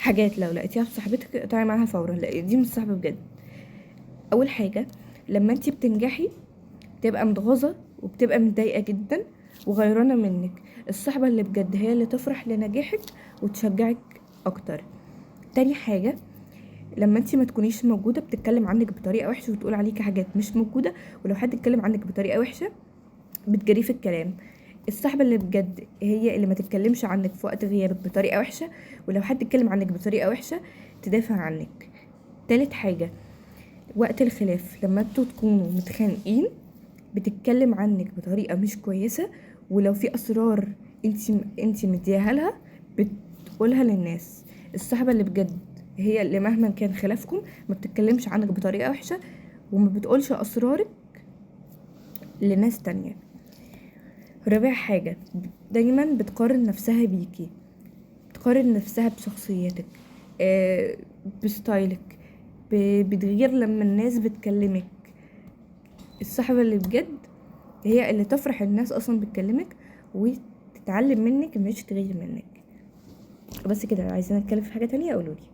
حاجات لو لقيتيها في صاحبتك اقطعي معاها فورا، لا دي مش صاحبة بجد. اول حاجة، لما انتي بتنجحي بتبقى متغاظة وبتبقى متضايقة جدا وغيرانة منك. الصحبة اللي بجد هي اللي تفرح لنجاحك وتشجعك اكتر. تاني حاجة، لما انتي ما تكونيش موجودة بتتكلم عنك بطريقة وحشة وتقول عليكي حاجات مش موجودة، ولو حد اتكلم عنك بطريقة وحشة بتجريه في الكلام. الصحبة اللي بجد هي اللي ما تتكلمش عنك في وقت غيابك بطريقة وحشة، ولو حد اتكلم عنك بطريقة وحشة تدافع عنك. تالت حاجة، وقت الخلاف لما انتوا تكونوا متخانقين بتتكلم عنك بطريقة مش كويسة، ولو في اسرار انتي مديها لها بتقولها للناس. الصحبة اللي بجد هي اللي مهما كان خلافكم ما بتتكلمش عنك بطريقة وحشة وما بتقولش اسرارك لناس تانية. رابع حاجة، دايما بتقارن نفسها بيكي، بتقارن نفسها بشخصيتك، بستايلك، بتغير لما الناس بتكلمك. الصحبة اللي بجد هي اللي تفرح الناس اصلا بتكلمك وتتعلم منك مش تغير منك. بس كده، عايزين نتكلم في حاجة تانية قولولي.